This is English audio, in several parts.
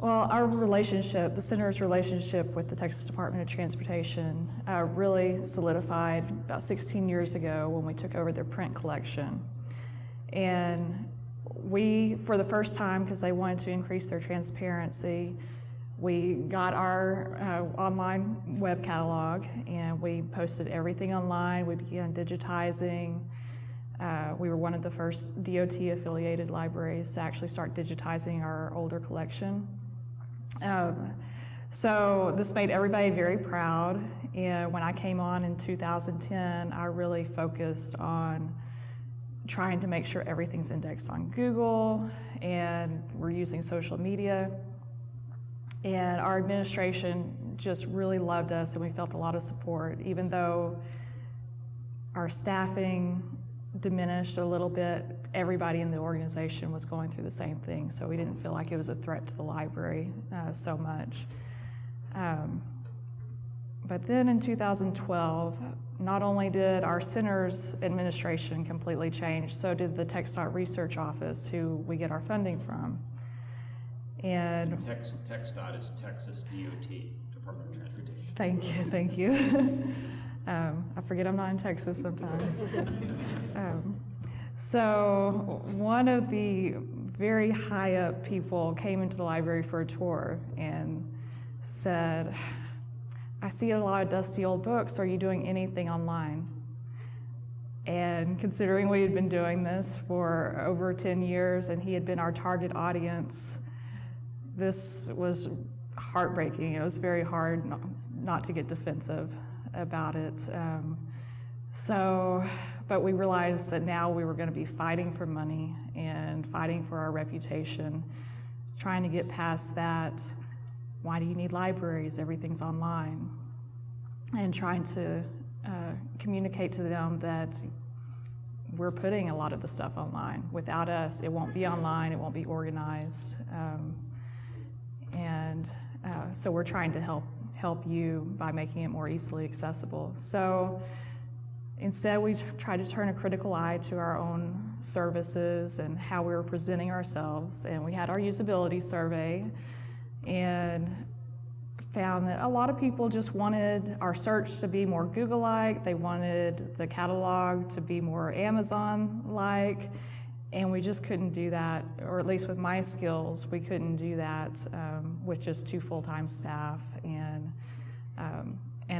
Well, our relationship, the center's relationship with the Texas Department of Transportation really solidified about 16 years ago when we took over their print collection. And we, for the first time, because they wanted to increase their transparency, we got our online web catalog and we posted everything online. We began digitizing. We were one of the first DOT-affiliated libraries to actually start digitizing our older collection. So this made everybody very proud, and when I came on in 2010, I really focused on trying to make sure everything's indexed on Google, and we're using social media. And our administration just really loved us, and we felt a lot of support, even though our staffing diminished a little bit. Everybody in the organization was going through the same thing, so we didn't feel like it was a threat to the library so much. But then in 2012, not only did our center's administration completely change, so did the TxDOT Research Office, who we get our funding from. And TxDOT is Texas DOT, Department of Transportation. Thank you. I forget I'm not in Texas sometimes. So one of the very high up people came into the library for a tour and said, I see a lot of dusty old books. Are you doing anything online? And considering we had been doing this for over 10 years and he had been our target audience, this was heartbreaking. It was very hard not to get defensive about it. But we realized that now we were going to be fighting for money and fighting for our reputation, trying to get past that, why do you need libraries, everything's online, and trying to communicate to them that we're putting a lot of the stuff online. Without us, it won't be online, it won't be organized, so we're trying to help you by making it more easily accessible. So instead, we tried to turn a critical eye to our own services and how we were presenting ourselves. And we had our usability survey and found that a lot of people just wanted our search to be more Google-like. They wanted the catalog to be more Amazon-like. And we just couldn't do that, or at least with my skills, we couldn't do that with just 2 full-time staff. And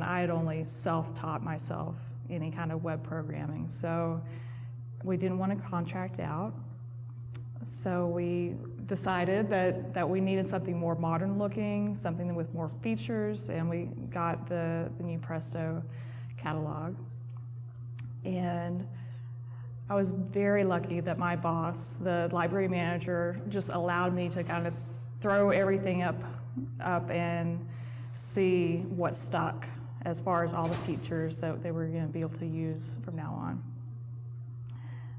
I had only self-taught myself any kind of web programming. So we didn't want to contract out. So we decided that we needed something more modern looking, something with more features, and we got the new Presto catalog. And I was very lucky that my boss, the library manager, just allowed me to kind of throw everything up and see what stuck as far as all the features that they were going to be able to use from now on.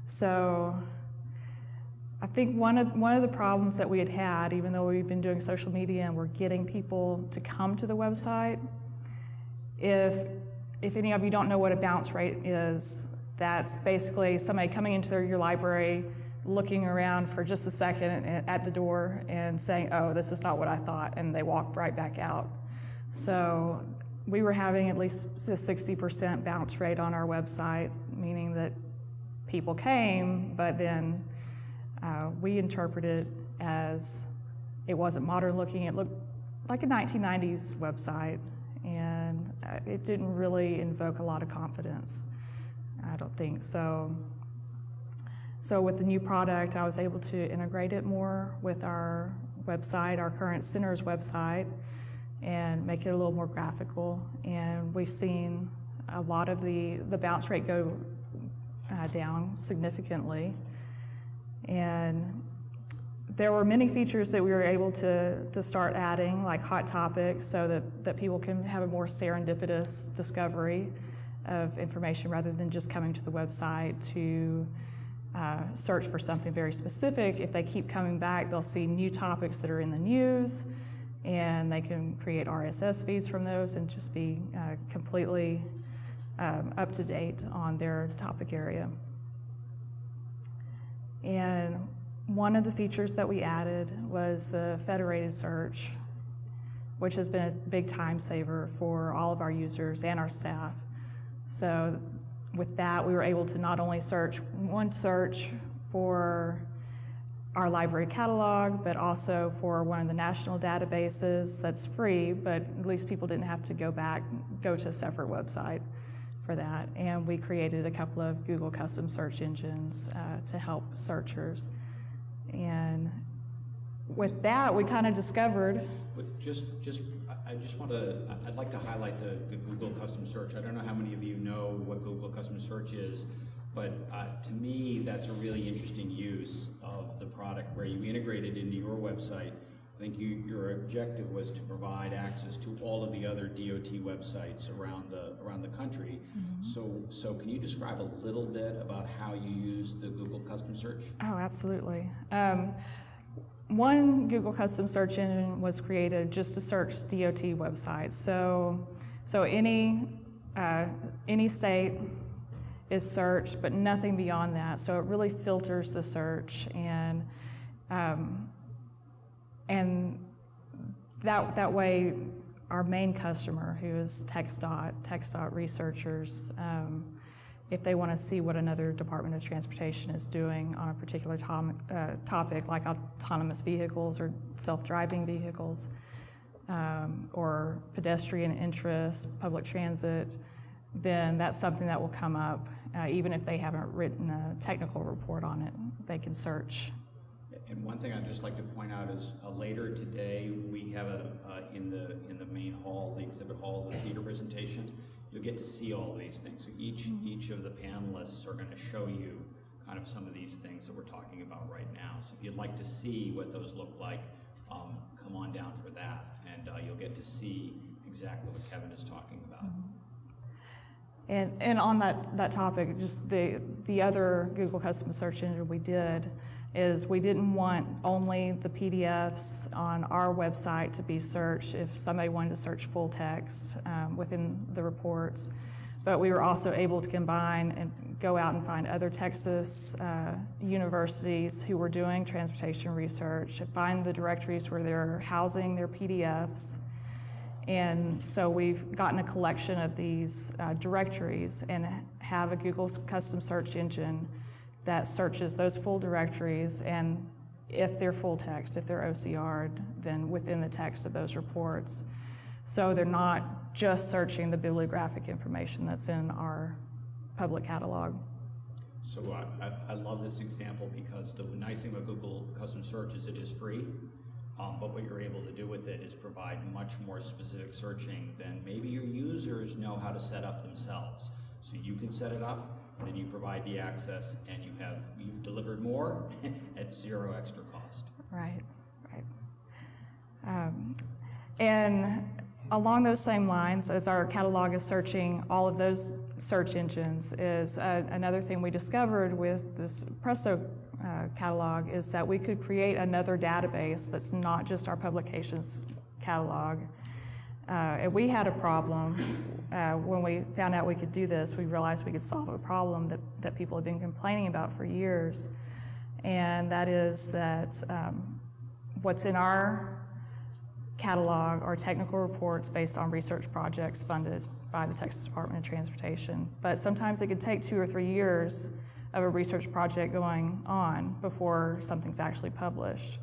So I think one of the problems that we had, even though we've been doing social media and we're getting people to come to the website, if any of you don't know what a bounce rate is, that's basically somebody coming into your library, looking around for just a second at the door and saying, oh, this is not what I thought, and they walk right back out. So we were having at least a 60% bounce rate on our website, meaning that people came, but then we interpreted it as it wasn't modern looking. It looked like a 1990s website, and it didn't really invoke a lot of confidence, I don't think. So with the new product, I was able to integrate it more with our website, our current center's website, and make it a little more graphical. And we've seen a lot of the bounce rate go down significantly. And there were many features that we were able to start adding, like Hot Topics, so that people can have a more serendipitous discovery of information rather than just coming to the website to search for something very specific. If they keep coming back, they'll see new topics that are in the news, and they can create RSS feeds from those and just be completely up to date on their topic area. And One of the features that we added was the Federated Search, which has been a big time saver for all of our users and our staff. So with that, we were able to not only search for our library catalog, but also for one of the national databases that's free, but at least people didn't have to go to a separate website for that. And we created a couple of Google custom search engines to help searchers. And with that, we kind of discovered. I'd like to highlight the Google custom search. I don't know how many of you know what Google custom search is, but to me, that's a really interesting use of the product where you integrate it into your website. I think your objective was to provide access to all of the other DOT websites around the country. Mm-hmm. So can you describe a little bit about how you use the Google custom search? Oh, absolutely. One Google custom search engine was created just to search DOT websites. So any state is searched, but nothing beyond that. So it really filters the search, and that way, our main customer, who is TxDOT researchers, if they want to see what another Department of Transportation is doing on a particular topic, like autonomous vehicles or self-driving vehicles, or pedestrian interest, public transit, then that's something that will come up. Even if they haven't written a technical report on it, they can search. And one thing I'd just like to point out is later today we have in the main hall, the exhibit hall, the theater presentation. You'll get to see all of these things. So each of the panelists are going to show you kind of some of these things that we're talking about right now. So if you'd like to see what those look like, come on down for that, and you'll get to see exactly what Kevyn is talking about. And on that topic, just the other Google custom search engine we did is we didn't want only the PDFs on our website to be searched if somebody wanted to search full text within the reports, but we were also able to combine and go out and find other Texas universities who were doing transportation research, find the directories where they're housing their PDFs. And so we've gotten a collection of these directories and have a Google custom search engine that searches those full directories, and if they're full text, if they're OCR'd, then within the text of those reports. So they're not just searching the bibliographic information that's in our public catalog. So I love this example because the nice thing about Google custom search is it is free. But what you're able to do with it is provide much more specific searching than maybe your users know how to set up themselves. So you can set it up, then you provide the access, and you've delivered more at zero extra cost. Right. And along those same lines, as our catalog is searching all of those search engines, is another thing we discovered with this Presto catalog is that we could create another database that's not just our publications catalog. And we had a problem when we found out we could do this. We realized we could solve a problem that people had been complaining about for years, and that is that what's in our catalog are technical reports based on research projects funded by the Texas Department of Transportation. But sometimes it could take 2 or 3 years of a research project going on before something's actually published.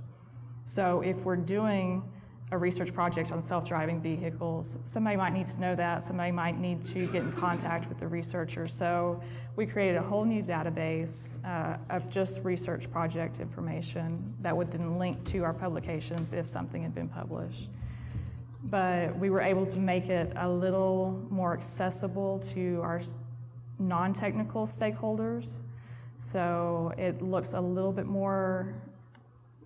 So if we're doing a research project on self-driving vehicles, somebody might need to know that, somebody might need to get in contact with the researcher. So we created a whole new database of just research project information that would then link to our publications if something had been published. But we were able to make it a little more accessible to our non-technical stakeholders. So it looks a little bit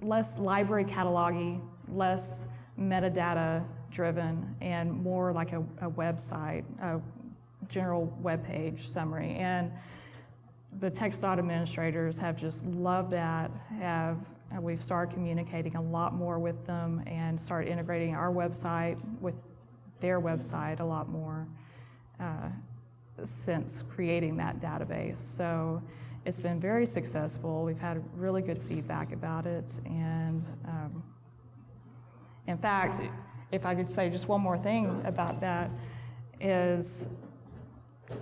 less library catalog-y, less metadata driven, and more like a website, a general web page summary. And the TxDOT administrators have just loved that. We've started communicating a lot more with them and started integrating our website with their website a lot more since creating that database. So It's been very successful. We've had really good feedback about it, and in fact, if I could say just one more thing about that, is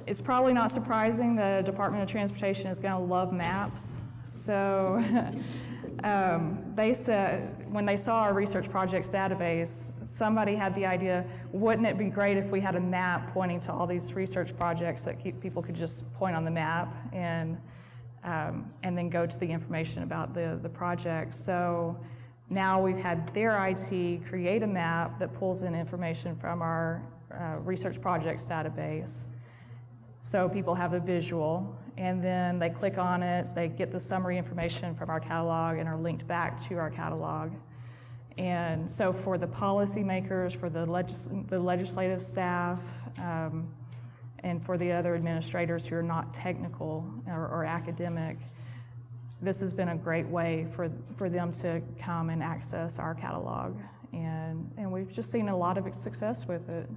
it's probably not surprising that the Department of Transportation is going to love maps. So they said, when they saw our research projects database, somebody had the idea, wouldn't it be great if we had a map pointing to all these research projects that people could just point on the map and then go to the information about the project. So now we've had their IT create a map that pulls in information from our research projects database. So people have a visual, and then they click on it, they get the summary information from our catalog and are linked back to our catalog. And so for the policymakers, for the legislative staff, and for the other administrators who are not technical or academic, this has been a great way for them to come and access our catalog. And we've just seen a lot of success with it.